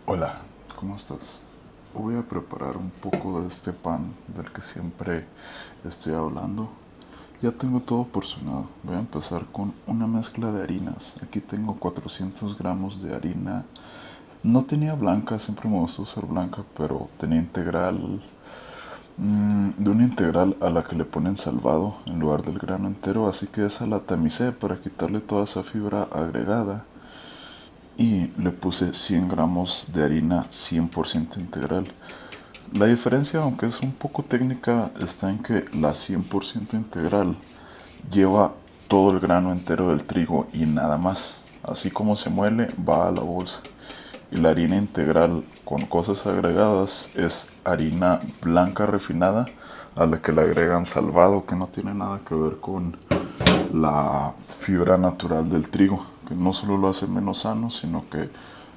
Hola, ¿cómo estás? Voy a preparar un poco de este pan del que siempre estoy hablando. Ya tengo todo porcionado. Voy a empezar con una mezcla de harinas. Aquí tengo 400 gramos de harina. No tenía blanca, siempre me gusta usar blanca, pero tenía integral. De una integral a la que le ponen salvado en lugar del grano entero, así que esa la tamicé para quitarle toda esa fibra agregada y le puse 100 gramos de harina 100% integral. La diferencia, aunque es un poco técnica, está en que la 100% integral lleva todo el grano entero del trigo y nada más. Así como se muele, va a la bolsa. Y la harina integral con cosas agregadas es harina blanca refinada a la que le agregan salvado, que no tiene nada que ver con la fibra natural del trigo, que no solo lo hace menos sano, sino que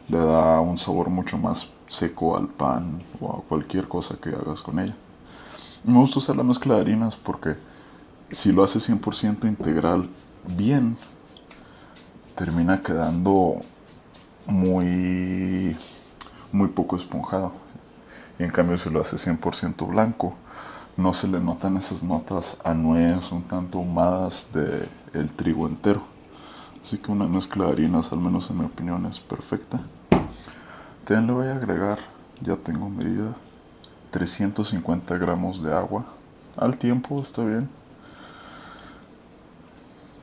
le da un sabor mucho más seco al pan o a cualquier cosa que hagas con ella. Me gusta usar la mezcla de harinas porque si lo hace 100% integral bien, termina quedando muy, muy poco esponjado. Y en cambio si lo hace 100% blanco, no se le notan esas notas a nuez un tanto ahumadas de el trigo entero. Así que una mezcla de harinas, al menos en mi opinión, es perfecta. También le voy a agregar, ya tengo medida, 350 gramos de agua. Al tiempo, está bien.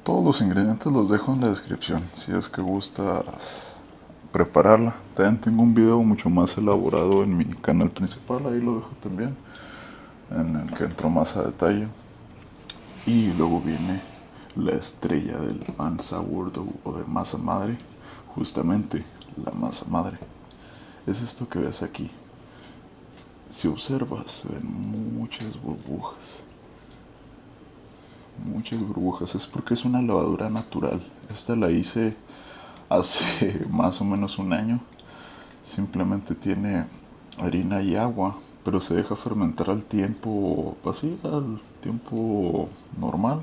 Todos los ingredientes los dejo en la descripción, si es que gustas prepararla. También tengo un video mucho más elaborado en mi canal principal, ahí lo dejo también, en el que entro más a detalle. Y luego viene la estrella del pan sourdough o de masa madre, justamente la masa madre. Es esto que ves aquí. Si observas, se ven muchas burbujas. Es porque es una levadura natural. Esta la hice hace más o menos un año. Simplemente tiene harina y agua, pero se deja fermentar al tiempo, así, al tiempo normal.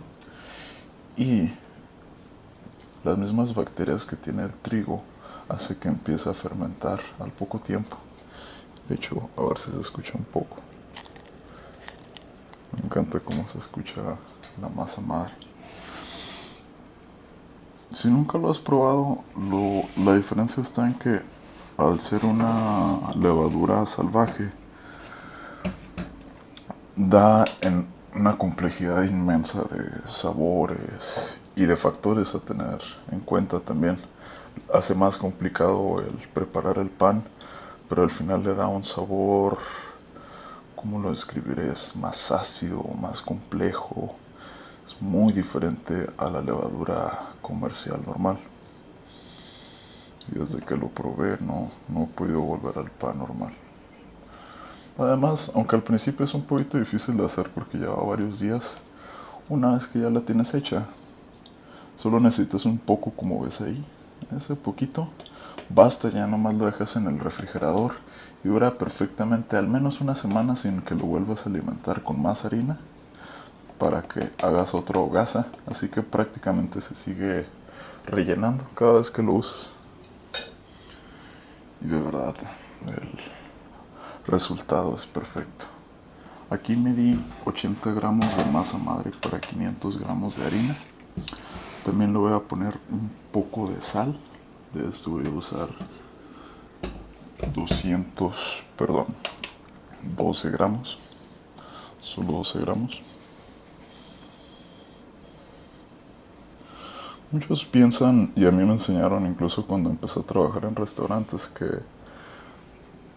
Y las mismas bacterias que tiene el trigo hace que empiece a fermentar al poco tiempo. De hecho, a ver si se escucha un poco. Me encanta cómo se escucha la masa madre. Si nunca lo has probado, la diferencia está en que al ser una levadura salvaje, da en una complejidad inmensa de sabores y de factores a tener en cuenta también. Hace más complicado el preparar el pan, pero al final le da un sabor, ¿cómo lo describiré? Es más ácido, más complejo, es muy diferente a la levadura comercial normal. Y desde que lo probé no he podido volver al pan normal. Además, aunque al principio es un poquito difícil de hacer porque lleva varios días, una vez que ya la tienes hecha, solo necesitas un poco como ves ahí, ese poquito, basta, ya nomás lo dejas en el refrigerador y dura perfectamente al menos una semana sin que lo vuelvas a alimentar con más harina para que hagas otro gasa, así que prácticamente se sigue rellenando cada vez que lo usas. Y de verdad, el resultado es perfecto. Aquí me di 80 gramos de masa madre para 500 gramos de harina. También le voy a poner un poco de sal. De esto voy a usar 12 gramos. Solo 12 gramos. Muchos piensan, y a mí me enseñaron incluso cuando empecé a trabajar en restaurantes, que...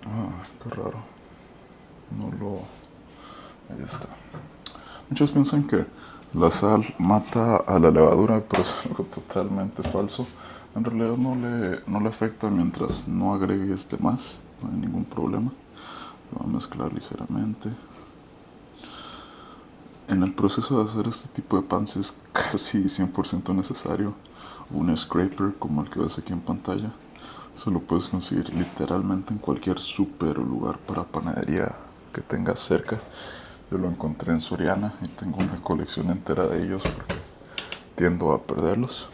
qué raro. No lo... Ahí está. Muchos piensan que la sal mata a la levadura, pero es algo totalmente falso. En realidad no le afecta mientras no agregues de más, no hay ningún problema. Lo voy a mezclar ligeramente. En el proceso de hacer este tipo de pans es casi 100% necesario un scraper como el que ves aquí en pantalla. Se lo puedes conseguir literalmente en cualquier super o lugar para panadería que tengas cerca. Yo lo encontré en Soriana y tengo una colección entera de ellos porque tiendo a perderlos.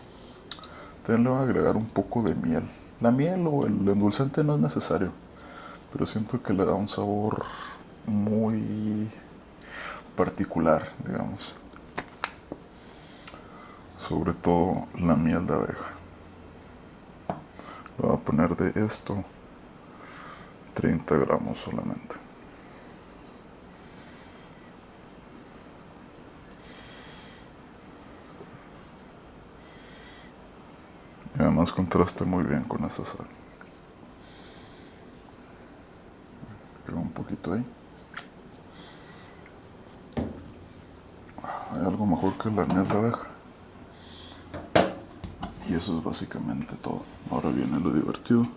También le voy a agregar un poco de miel. La miel o el endulzante no es necesario, pero siento que le da un sabor muy particular, digamos. Sobre todo la miel de abeja. Le voy a poner de esto 30 gramos solamente. Y además contrasta muy bien con esa sal. Pego un poquito ahí. Hay algo mejor que la miel de abeja. Y eso es básicamente todo. Ahora viene lo divertido.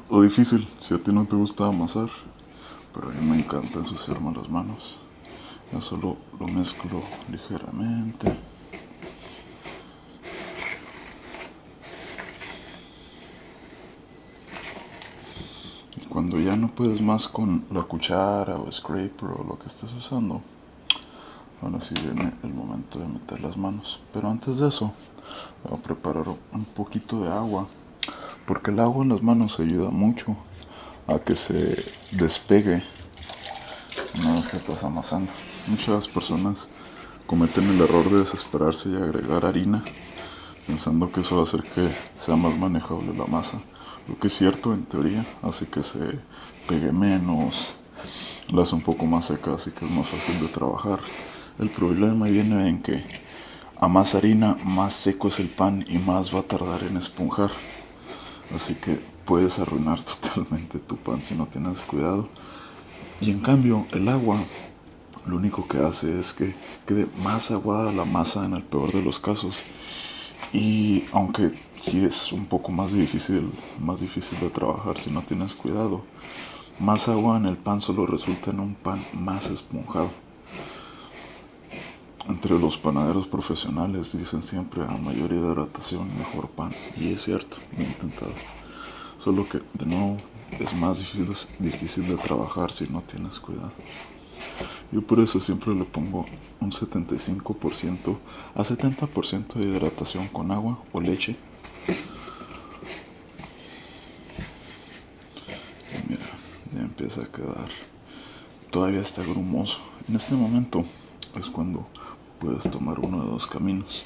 O difícil, si a ti no te gusta amasar. Pero a mí me encanta ensuciarme las manos. Ya solo lo mezclo ligeramente. Y cuando ya no puedes más con la cuchara o scraper o lo que estés usando, ahora sí viene el momento de meter las manos. Pero antes de eso, voy a preparar un poquito de agua. Porque el agua en las manos ayuda mucho a que se despegue una vez que estás amasando. Muchas personas cometen el error de desesperarse y agregar harina, pensando que eso va a hacer que sea más manejable la masa. Lo que es cierto en teoría, hace que se pegue menos, la hace un poco más seca, así que es más fácil de trabajar. El problema viene en que a más harina, más seco es el pan y más va a tardar en esponjar. Así que puedes arruinar totalmente tu pan si no tienes cuidado. Y en cambio, el agua lo único que hace es que quede más aguada la masa en el peor de los casos. Y aunque sí es un poco más difícil de trabajar si no tienes cuidado, más agua en el pan solo resulta en un pan más esponjado. Entre los panaderos profesionales dicen siempre a mayor hidratación mejor pan. Y es cierto, lo he intentado. Solo que de nuevo es más difícil de trabajar si no tienes cuidado. Yo por eso siempre le pongo un 75% a 70% de hidratación con agua o leche. Y mira, ya empieza a quedar. Todavía está grumoso. En este momento es cuando puedes tomar uno de dos caminos.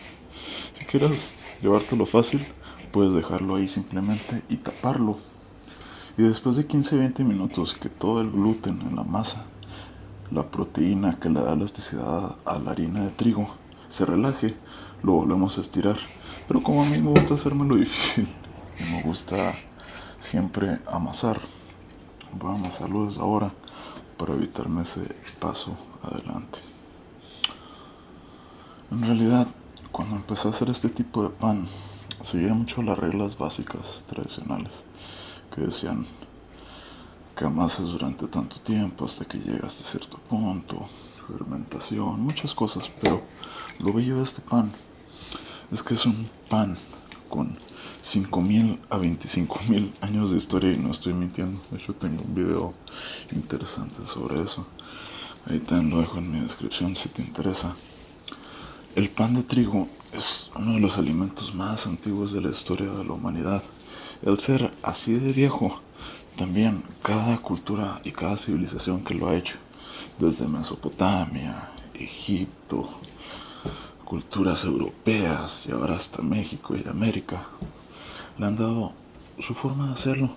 Si quieres llevártelo fácil, puedes dejarlo ahí simplemente y taparlo. Y después de 15-20 minutos que todo el gluten en la masa, la proteína que le da elasticidad a la harina de trigo, se relaje, lo volvemos a estirar. Pero como a mí me gusta hacérmelo difícil y me gusta siempre amasar, voy a amasarlo desde ahora para evitarme ese paso adelante. En realidad, cuando empecé a hacer este tipo de pan, seguía mucho las reglas básicas tradicionales que decían que amases durante tanto tiempo hasta que llegas a cierto punto, fermentación, muchas cosas, pero lo bello de este pan es que es un pan con 5.000 a 25.000 años de historia y no estoy mintiendo. De hecho tengo un video interesante sobre eso. Ahí también lo dejo en mi descripción si te interesa. El pan de trigo es uno de los alimentos más antiguos de la historia de la humanidad. El ser así de viejo, también cada cultura y cada civilización que lo ha hecho, desde Mesopotamia, Egipto, culturas europeas y ahora hasta México y América, le han dado su forma de hacerlo.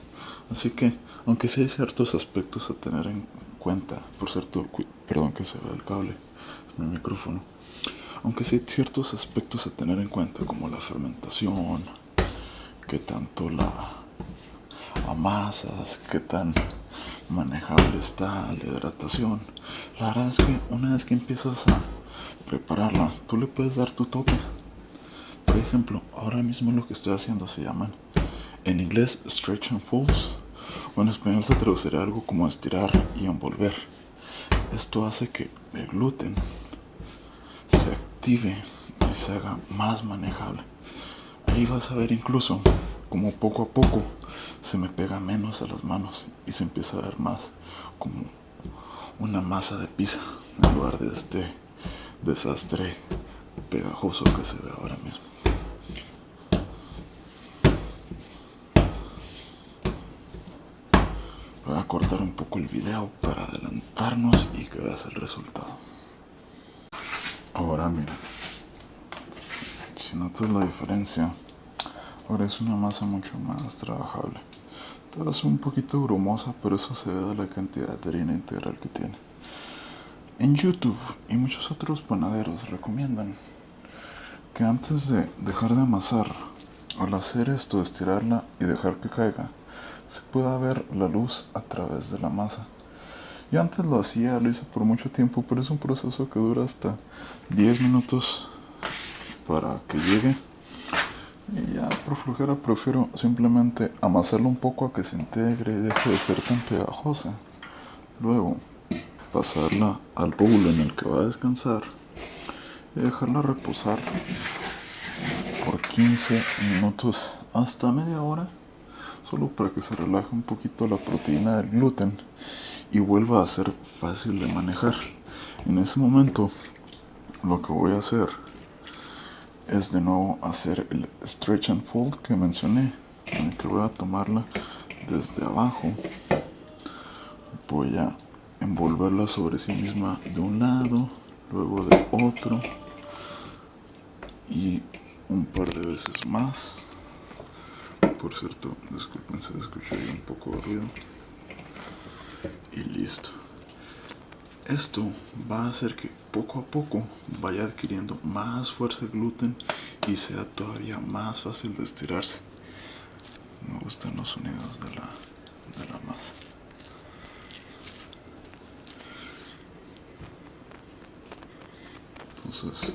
Así que, aunque sí hay ciertos aspectos a tener en cuenta, por cierto, perdón que se vea el cable, es mi micrófono, aunque sí hay ciertos aspectos a tener en cuenta como la fermentación, que tanto la amasas, qué tan manejable está la hidratación. La verdad es que una vez que empiezas a prepararla, tú le puedes dar tu toque. Por ejemplo, ahora mismo lo que estoy haciendo se llaman, en inglés, stretch and folds, o en español se traduciría algo como estirar y envolver. Esto hace que el gluten se active y se haga más manejable. Ahí vas a ver incluso como poco a poco se me pega menos a las manos y se empieza a ver más como una masa de pizza en lugar de este desastre pegajoso que se ve ahora mismo. a cortar un poco el video para adelantarnos y que veas el resultado. Ahora mira, si notas la diferencia, ahora es una masa mucho más trabajable. Todavía es un poquito grumosa, pero eso se debe a la cantidad de harina integral que tiene. En YouTube y muchos otros panaderos recomiendan que antes de dejar de amasar, al hacer esto, estirarla y dejar que caiga, se pueda ver la luz a través de la masa. Yo antes lo hice por mucho tiempo, pero es un proceso que dura hasta 10 minutos para que llegue. Y ya por flojera prefiero simplemente amasarlo un poco a que se integre y deje de ser tan pegajosa. Luego pasarla al bowl en el que va a descansar y dejarla reposar por 15 minutos hasta media hora, solo para que se relaje un poquito la proteína del gluten y vuelva a ser fácil de manejar. En ese momento lo que voy a hacer es de nuevo hacer el stretch and fold que mencioné, en el que voy a tomarla desde abajo, voy a envolverla sobre sí misma de un lado, luego de otro y un par de veces más. Por cierto, disculpen, se escuchó ahí un poco de ruido. Y listo. Esto va a hacer que poco a poco vaya adquiriendo más fuerza el gluten y sea todavía más fácil de estirarse. Me gustan los sonidos de la masa. Entonces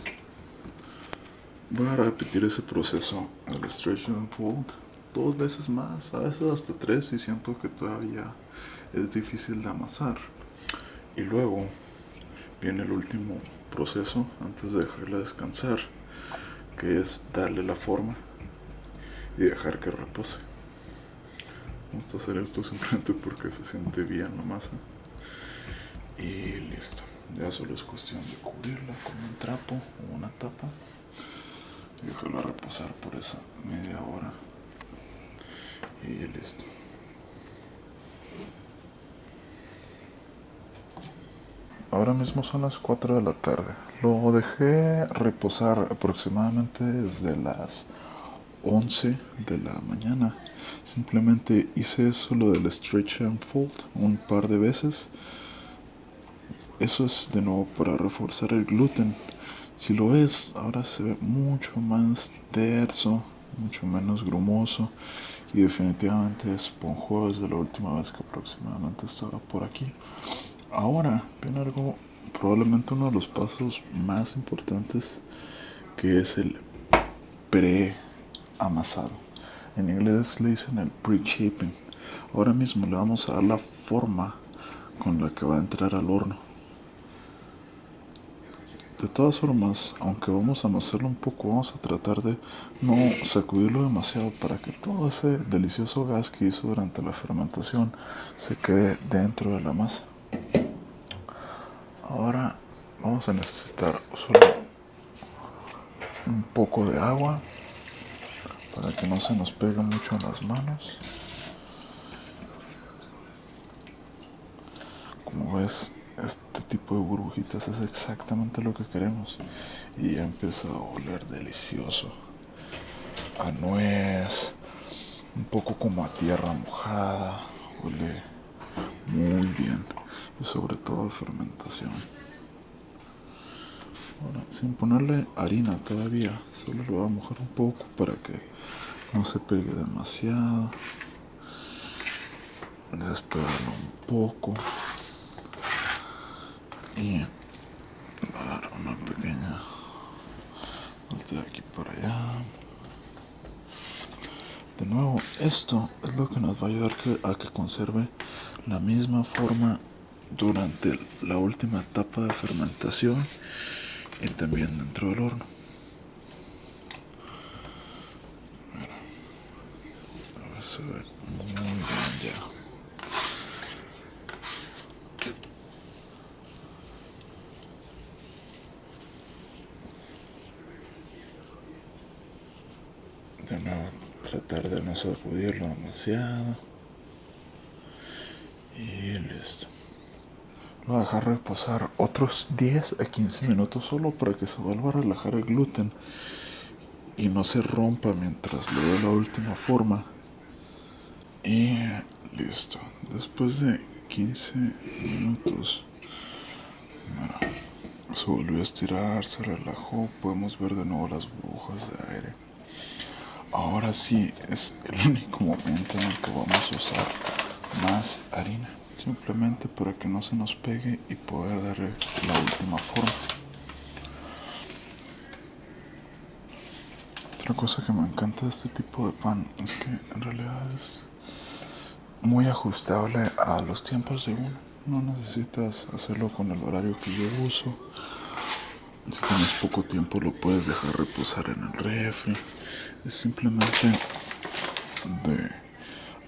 voy a repetir ese proceso, el stretch and fold, 2 veces más, a veces hasta 3, y siento que todavía es difícil de amasar. Y luego viene el último proceso antes de dejarla descansar, que es darle la forma y dejar que repose. Vamos a hacer esto simplemente porque se siente bien la masa. Y listo. Ya solo es cuestión de cubrirla con un trapo o una tapa y dejarla reposar por esa media hora. Y listo. Ahora mismo son las 4 de la tarde. Lo dejé reposar aproximadamente desde las 11 de la mañana. Simplemente hice eso, lo del stretch and fold, un par de veces. Eso es de nuevo para reforzar el gluten. Si lo ves, ahora se ve mucho más terso, mucho menos grumoso y definitivamente esponjoso desde la última vez que aproximadamente estaba por aquí. Ahora viene algo, probablemente uno de los pasos más importantes, que es el pre-amasado. En inglés le dicen el pre-shaping. Ahora mismo le vamos a dar la forma con la que va a entrar al horno. De todas formas, aunque vamos a amasarlo un poco, vamos a tratar de no sacudirlo demasiado para que todo ese delicioso gas que hizo durante la fermentación se quede dentro de la masa. Ahora vamos a necesitar solo un poco de agua para que no se nos pegue mucho en las manos. Como ves, este tipo de burbujitas es exactamente lo que queremos y ya empieza a oler delicioso, a nuez, un poco como a tierra mojada. Huele muy bien y sobre todo a fermentación. Ahora, sin ponerle harina todavía, solo lo voy a mojar un poco para que no se pegue demasiado. Despegarlo un poco y dar una pequeña vuelta de aquí para allá. De nuevo, esto es lo que nos va a ayudar a que conserve la misma forma durante la última etapa de fermentación y también dentro del horno. Mira, a ver, se ve muy bien ya. De nuevo, tratar de no sacudirlo demasiado y Listo. Lo voy a dejar reposar otros 10 a 15 minutos solo para que se vuelva a relajar el gluten y no se rompa mientras le doy la última forma. Y listo. Después de 15 minutos, bueno, se volvió a estirar, se relajó. Podemos ver de nuevo las burbujas de aire. Ahora sí es el único momento en el que vamos a usar más harina, simplemente para que no se nos pegue y poder darle la última forma. Otra cosa que me encanta de este tipo de pan es que en realidad es muy ajustable a los tiempos de uno. No necesitas hacerlo con el horario que yo uso. Si tienes poco tiempo lo puedes dejar reposar en el refri. Es simplemente de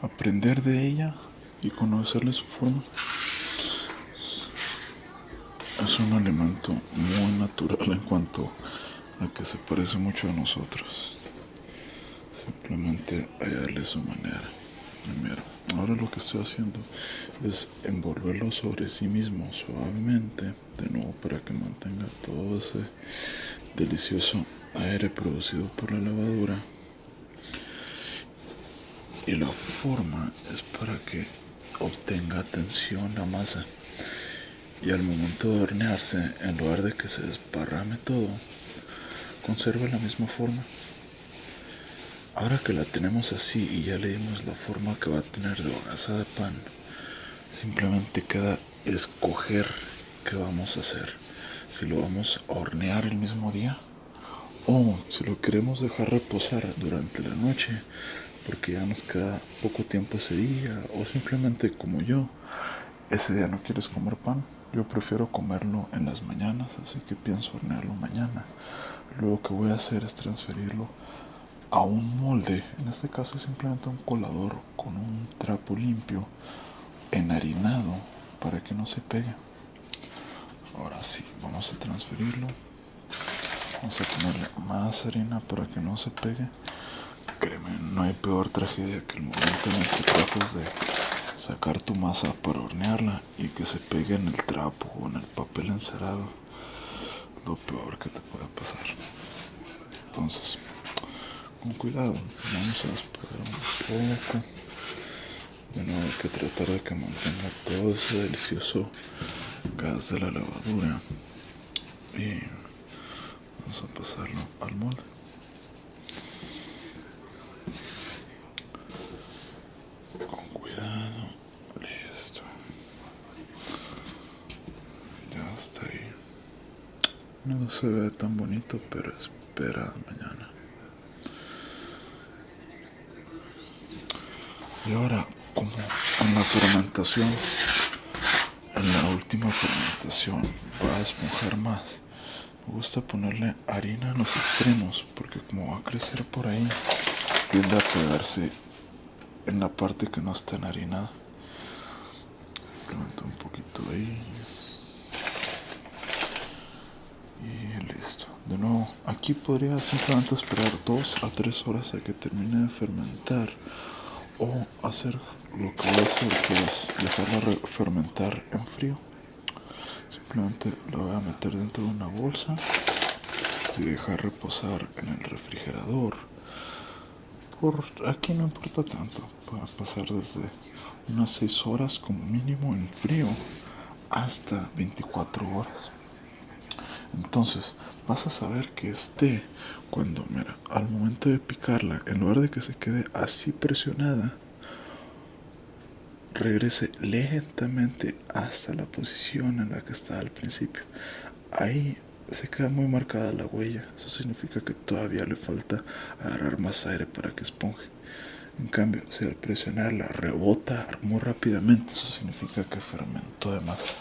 aprender de ella y conocerle su forma. Es un alimento muy natural en cuanto a que se parece mucho a nosotros. Simplemente hallarle su manera. Y mira, ahora lo que estoy haciendo es envolverlo sobre sí mismo suavemente, de nuevo para que mantenga todo ese delicioso aire producido por la levadura. Y la forma es para que obtenga tensión la masa. Y al momento de hornearse, en lugar de que se desparrame todo, conserva la misma forma. Ahora que la tenemos así y ya le dimos la forma que va a tener de hogaza de pan, simplemente queda escoger qué vamos a hacer. Si lo vamos a hornear el mismo día o si lo queremos dejar reposar durante la noche porque ya nos queda poco tiempo ese día, o simplemente como yo, ese día no quieres comer pan. Yo prefiero comerlo en las mañanas, así que pienso hornearlo mañana. Luego que voy a hacer es transferirlo a un molde. En este caso es simplemente un colador con un trapo limpio, enharinado, para que no se pegue. Ahora sí, vamos a transferirlo. Vamos a ponerle más harina para que no se pegue. Créeme, no hay peor tragedia que el momento en el que tratas de sacar tu masa para hornearla y que se pegue en el trapo o en el papel encerado. Lo peor que te puede pasar. Entonces, con cuidado, vamos a esperar un poco. De nuevo hay que tratar de que mantenga todo ese delicioso gas de la levadura. Y vamos a pasarlo al molde. Con cuidado. Listo. Ya está ahí. No se ve tan bonito, pero espera mañana. Y ahora, como en la fermentación, en la última fermentación va a esponjar más, me gusta ponerle harina en los extremos, porque como va a crecer por ahí, tiende a pegarse en la parte que no está enharinada. Simplemente un poquito ahí. Y listo. De nuevo, aquí podría simplemente esperar 2 a 3 horas a que termine de fermentar, o hacer lo que voy a hacer, que es dejarla fermentar en frío. Simplemente la voy a meter dentro de una bolsa y dejar reposar en el refrigerador. Por aquí no importa tanto, puede pasar desde unas 6 horas como mínimo en frío hasta 24 horas. Entonces vas a saber que cuando, mira, al momento de picarla, en lugar de que se quede así presionada, regrese lentamente hasta la posición en la que estaba al principio. Ahí se queda muy marcada la huella. Eso significa que todavía le falta agarrar más aire para que esponje. En cambio, si al presionarla rebota muy rápidamente, eso significa que fermentó de más.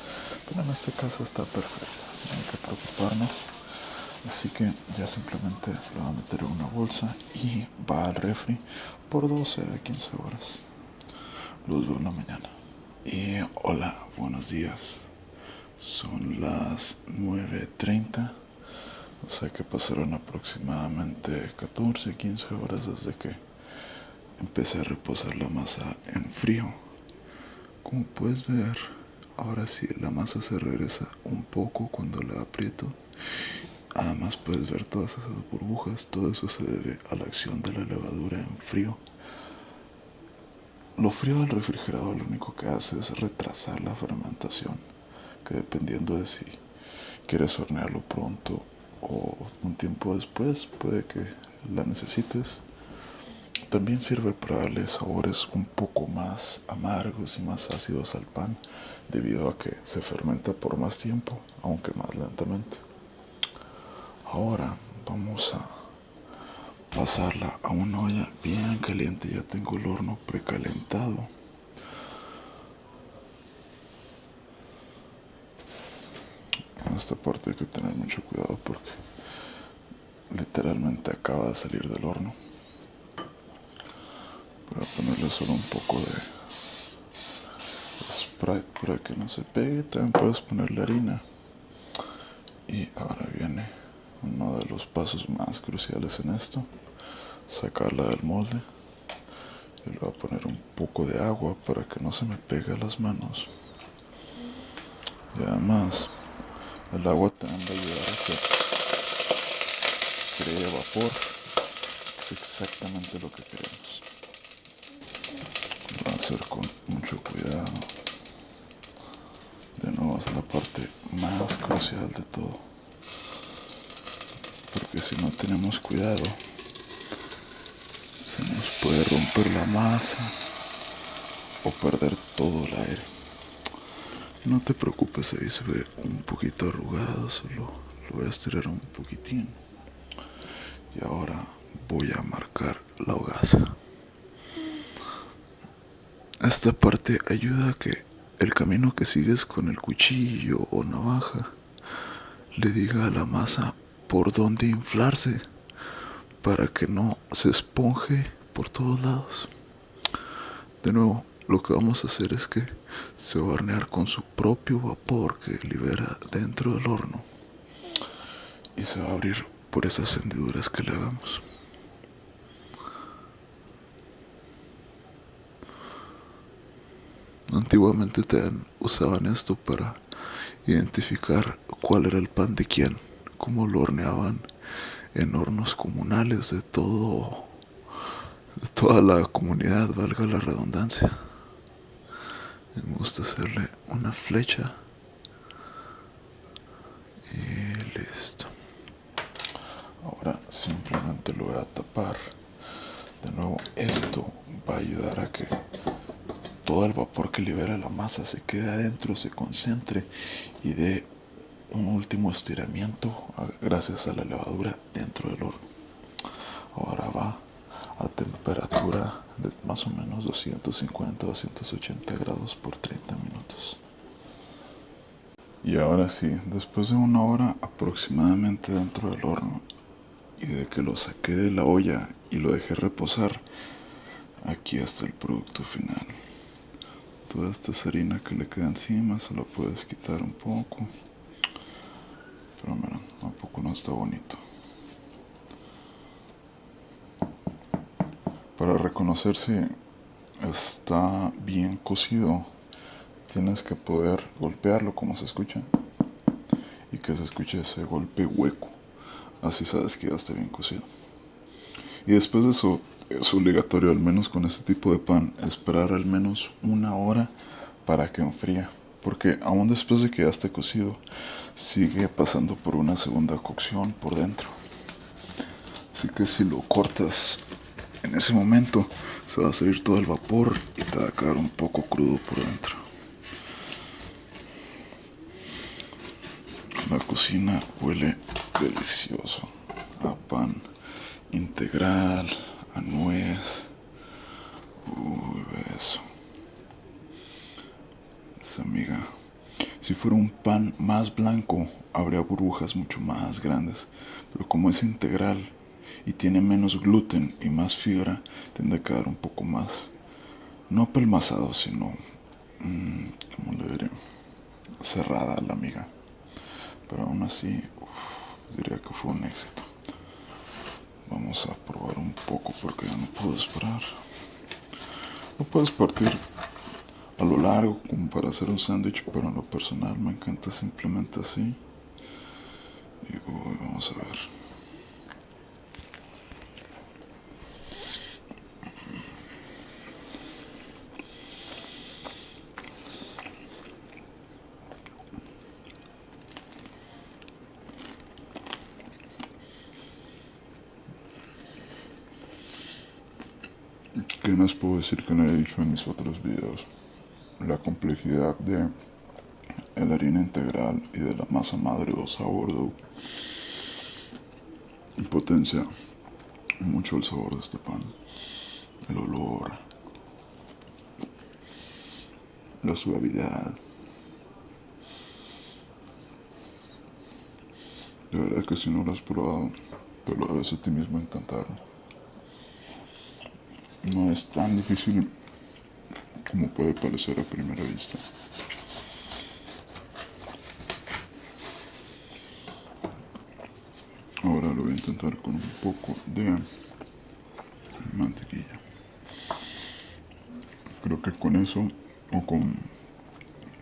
Pero en este caso está perfecta, no hay que preocuparnos. Así que ya simplemente lo va a meter en una bolsa y va al refri por 12 a 15 horas. Los veo en la mañana. Y hola, buenos días. Son las 9:30. O sea que pasaron aproximadamente 14, 15 horas desde que empecé a reposar la masa en frío. Como puedes ver, ahora sí, la masa se regresa un poco cuando la aprieto. Además puedes ver todas esas burbujas, todo eso se debe a la acción de la levadura en frío. Lo frío del refrigerador lo único que hace es retrasar la fermentación, que dependiendo de si quieres hornearlo pronto o un tiempo después, puede que la necesites. También sirve para darle sabores un poco más amargos y más ácidos al pan, debido a que se fermenta por más tiempo, aunque más lentamente. Ahora vamos a pasarla a una olla bien caliente. Ya tengo el horno precalentado. En esta parte hay que tener mucho cuidado porque literalmente acaba de salir del horno. Voy a ponerle solo un poco de Sprite para que no se pegue. También puedes ponerle harina. Y ahora viene uno de los pasos más cruciales en esto: sacarla del molde. Y le voy a poner un poco de agua para que no se me pegue a las manos. Y además el agua también va a ayudar a que cree vapor. Es exactamente lo que queremos. Lo voy a hacer con mucho cuidado. De nuevo es la parte más crucial de todo, porque si no tenemos cuidado se nos puede romper la masa o perder todo el aire. No te preocupes, ahí se ve un poquito arrugado, solo lo voy a estirar un poquitín. Y ahora voy a marcar la hogaza. Esta parte ayuda a que el camino que sigues con el cuchillo o navaja le diga a la masa por dónde inflarse para que no se esponje por todos lados. De nuevo, lo que vamos a hacer es que se va a hornear con su propio vapor que libera dentro del horno y se va a abrir por esas hendiduras que le hagamos. Antiguamente usaban esto para identificar cuál era el pan de quién, cómo lo horneaban en hornos comunales de toda la comunidad, valga la redundancia. Me gusta hacerle una flecha y listo. Ahora simplemente lo voy a tapar. De nuevo, esto va a ayudar a que todo el vapor que libera la masa se quede adentro, se concentre y dé un último estiramiento gracias a la levadura dentro del horno. Ahora va a temperatura de más o menos 250-280 grados por 30 minutos. Y ahora sí, después de una hora aproximadamente dentro del horno y de que lo saqué de la olla y lo dejé reposar, aquí está el producto final. Toda esta harina que le queda encima se la puedes quitar un poco, pero mira, tampoco no está bonito. Para reconocer si está bien cocido, tienes que poder golpearlo como se escucha y que se escuche ese golpe hueco. Así sabes que ya está bien cocido. Y después de eso, es obligatorio, al menos con este tipo de pan, esperar al menos una hora para que enfríe, porque aún después de que ya esté cocido, sigue pasando por una segunda cocción por dentro. Así que si lo cortas en ese momento, se va a salir todo el vapor y te va a quedar un poco crudo por dentro. La cocina huele delicioso a pan integral, a nuez. Uy, ve eso. Esa amiga. Si fuera un pan más blanco, habría burbujas mucho más grandes. Pero como es integral y tiene menos gluten y más fibra, tiende a quedar un poco más, no apelmazado, sino, ¿cómo le diré? Cerrada la miga. Pero aún así, diría que fue un éxito. Vamos a probar un poco porque ya no puedo esperar. Lo puedes partir a lo largo como para hacer un sándwich, pero en lo personal me encanta simplemente así. Y uy, vamos a ver. ¿Qué más puedo decir que no he dicho en mis otros videos? La complejidad de la harina integral y de la masa madre o sourdough potencia mucho el sabor de este pan, el olor, la suavidad. De verdad que si no lo has probado, te lo debes a ti mismo intentarlo. No es tan difícil como puede parecer a primera vista. Ahora lo voy a intentar con un poco de mantequilla. Creo que con eso o con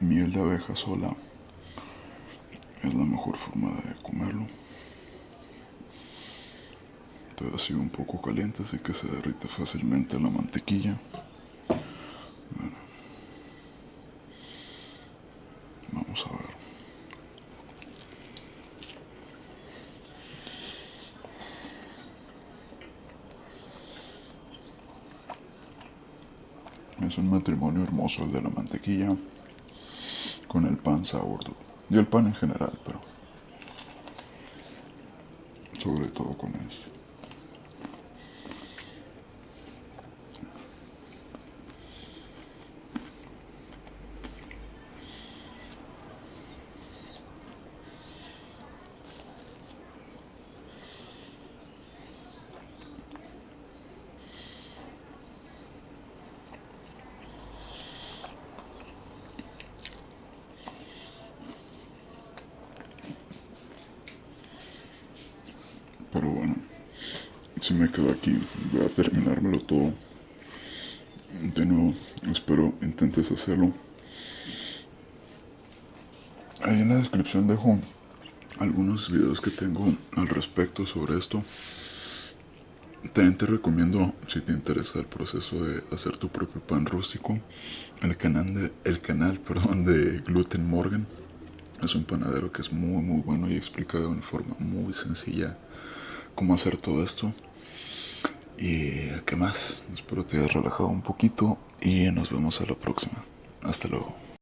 miel de abeja sola es la mejor forma de comerlo. Todavía ha sido un poco caliente, así que se derrite fácilmente la mantequilla. Bueno, vamos a ver. Es un matrimonio hermoso el de la mantequilla con el pan sourdough. Y el pan en general, pero sobre todo con eso. Pero bueno, si me quedo aquí, voy a terminármelo todo. De nuevo, espero intentes hacerlo. Ahí en la descripción dejo algunos videos que tengo al respecto sobre esto. También te recomiendo, si te interesa el proceso de hacer tu propio pan rústico, el canal de Gluten Morgan. Es un panadero que es muy bueno y explica de una forma muy sencilla cómo hacer todo esto. Y qué más, espero te hayas relajado un poquito y nos vemos a la próxima. Hasta luego.